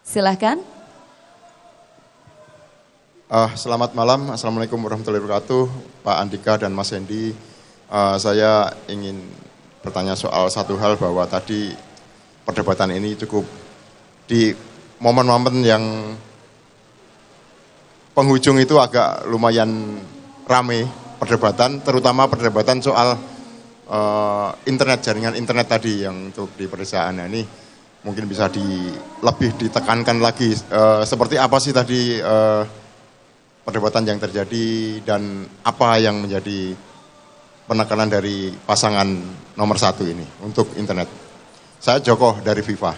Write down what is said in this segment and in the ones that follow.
Silahkan. Selamat malam, Assalamualaikum warahmatullahi wabarakatuh, Pak Andika dan Mas Hendy. Saya ingin bertanya soal satu hal bahwa tadi perdebatan ini cukup di momen-momen yang penghujung itu agak lumayan rame perdebatan, terutama perdebatan soal internet, jaringan internet tadi yang untuk di pedesaan. Nah, ini mungkin bisa lebih ditekankan lagi seperti apa sih tadi perdebatan yang terjadi dan apa yang menjadi penekanan dari pasangan nomor 1 ini untuk internet. Saya Joko dari Viva.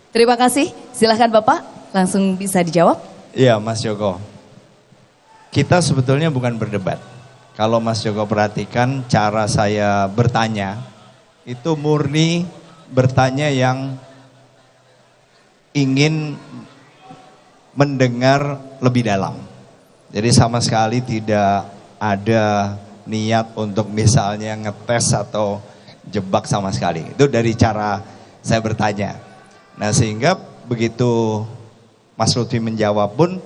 Terima kasih. Silahkan Bapak, langsung bisa dijawab. Iya Mas Joko, kita sebetulnya bukan berdebat. Kalau Mas Joko perhatikan cara saya bertanya, itu murni bertanya yang ingin mendengar lebih dalam. Jadi sama sekali tidak ada niat untuk misalnya ngetes atau jebak sama sekali. Itu dari cara saya bertanya. Nah sehingga begitu Mas Lutfi menjawab pun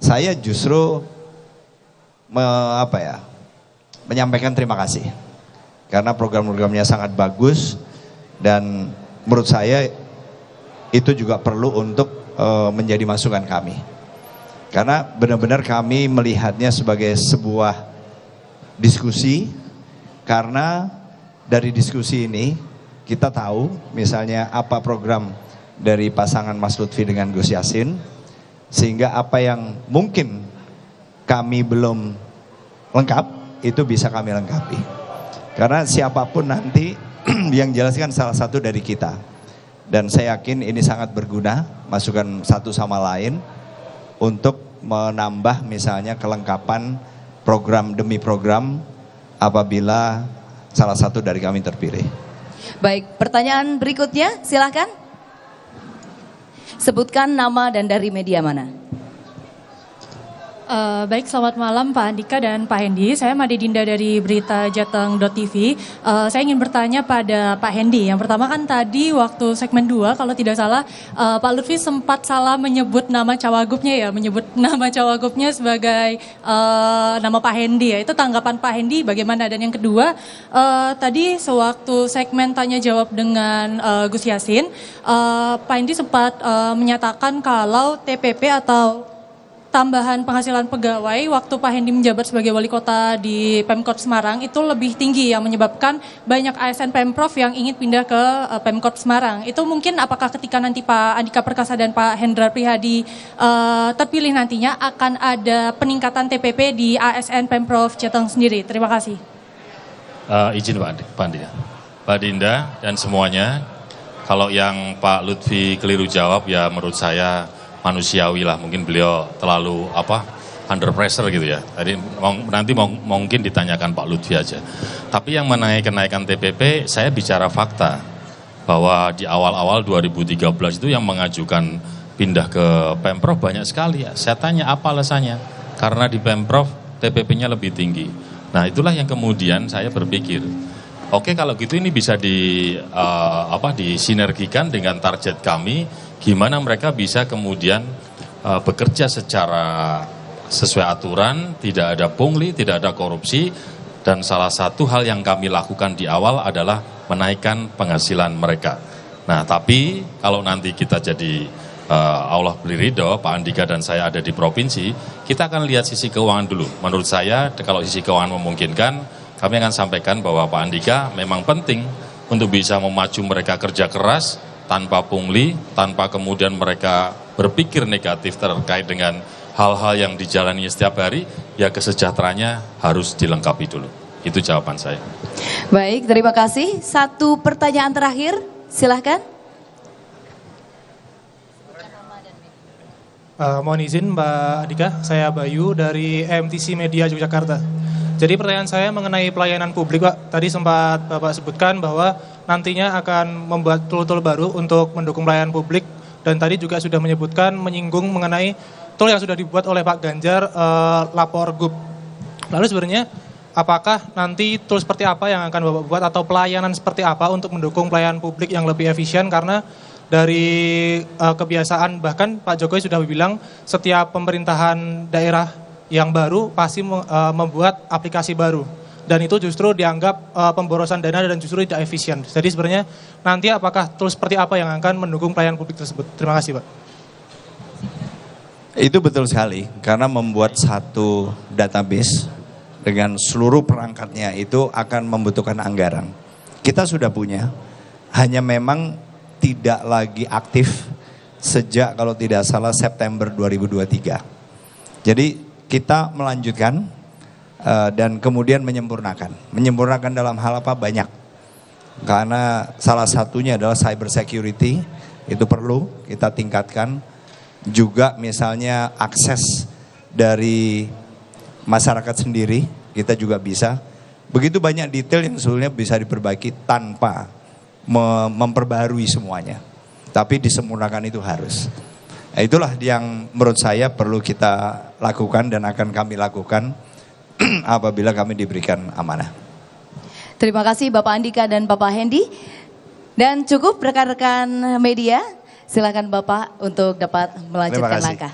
saya justru menyampaikan terima kasih. Karena program-programnya sangat bagus dan menurut saya itu juga perlu untuk menjadi masukan kami. Karena benar-benar kami melihatnya sebagai sebuah diskusi, karena dari diskusi ini kita tahu misalnya apa program dari pasangan Mas Lutfi dengan Gus Yassin, sehingga apa yang mungkin kami belum lengkap itu bisa kami lengkapi. Karena siapapun nanti yang jelaskan salah satu dari kita. Dan saya yakin ini sangat berguna, masukan satu sama lain untuk menambah misalnya kelengkapan program demi program apabila salah satu dari kami terpilih. Baik, pertanyaan berikutnya silakan. Sebutkan nama dan dari media mana. Baik, selamat malam Pak Andika dan Pak Hendy. Saya Made Dinda dari Berita Jateng.tv. Saya ingin bertanya pada Pak Hendy. Yang pertama kan tadi waktu segmen 2 kalau tidak salah Pak Lutfi sempat salah menyebut nama cawagupnya ya, menyebut nama cawagupnya sebagai nama Pak Hendy ya. Itu tanggapan Pak Hendy bagaimana? Dan yang kedua, tadi sewaktu segmen tanya jawab dengan Gus Yassin, Pak Hendy sempat menyatakan kalau TPP atau tambahan penghasilan pegawai waktu Pak Hendy menjabat sebagai wali kota di Pemkot Semarang itu lebih tinggi yang menyebabkan banyak ASN Pemprov yang ingin pindah ke Pemkot Semarang. Itu mungkin apakah ketika nanti Pak Andika Perkasa dan Pak Hendrar Prihadi terpilih nantinya akan ada peningkatan TPP di ASN Pemprov Jateng sendiri? Terima kasih. Izin Pak Dinda dan semuanya, kalau yang Pak Lutfi keliru jawab ya menurut saya manusiawi lah, mungkin beliau terlalu under pressure gitu ya. Tadi nanti mungkin ditanyakan Pak Lutfi aja. Tapi yang mengenai kenaikan TPP, saya bicara fakta bahwa di awal-awal 2013 itu yang mengajukan pindah ke Pemprov banyak sekali ya. Saya tanya apa alasannya? Karena di Pemprov TPP-nya lebih tinggi. Nah itulah yang kemudian saya berpikir, oke kalau gitu ini bisa disinergikan dengan target kami. Gimana mereka bisa kemudian bekerja secara sesuai aturan, tidak ada pungli, tidak ada korupsi, dan salah satu hal yang kami lakukan di awal adalah menaikkan penghasilan mereka. Nah, tapi kalau nanti kita jadi Allah beri ridho, Pak Andika dan saya ada di provinsi, kita akan lihat sisi keuangan dulu. Menurut saya, kalau sisi keuangan memungkinkan, kami akan sampaikan bahwa Pak Andika memang penting untuk bisa memacu mereka kerja keras, tanpa pungli, tanpa kemudian mereka berpikir negatif terkait dengan hal-hal yang dijalani setiap hari, ya kesejahteraannya harus dilengkapi dulu. Itu jawaban saya. Baik, terima kasih. Satu pertanyaan terakhir, silahkan. Mohon izin Mbak Adika, saya Bayu dari MTC Media Yogyakarta. Jadi pertanyaan saya mengenai pelayanan publik Pak. Tadi sempat Bapak sebutkan bahwa nantinya akan membuat tool-tool baru untuk mendukung pelayanan publik. Dan tadi juga sudah menyinggung mengenai tool yang sudah dibuat oleh Pak Ganjar, Lapor Gub. Lalu sebenarnya apakah nanti tool seperti apa yang akan Bapak buat atau pelayanan seperti apa untuk mendukung pelayanan publik yang lebih efisien? Karena dari kebiasaan, bahkan Pak Jokowi sudah bilang setiap pemerintahan daerah yang baru pasti membuat aplikasi baru. Dan itu justru dianggap pemborosan dana dan justru tidak efisien. Jadi sebenarnya nanti apakah tools seperti apa yang akan mendukung pelayanan publik tersebut? Terima kasih Pak. Itu betul sekali, karena membuat satu database dengan seluruh perangkatnya itu akan membutuhkan anggaran. Kita sudah punya, hanya memang tidak lagi aktif sejak kalau tidak salah September 2023. Jadi kita melanjutkan dan kemudian menyempurnakan. Menyempurnakan dalam hal apa? Banyak. Karena salah satunya adalah cyber security, itu perlu kita tingkatkan. Juga misalnya akses dari masyarakat sendiri, kita juga bisa. Begitu banyak detail yang sebetulnya bisa diperbaiki tanpa memperbarui semuanya. Tapi disempurnakan itu harus. Nah, itulah yang menurut saya perlu kita lakukan dan akan kami lakukan apabila kami diberikan amanah. Terima kasih Bapak Andika dan Bapak Hendy. Dan cukup rekan-rekan media, silakan Bapak untuk dapat melanjutkan langkah.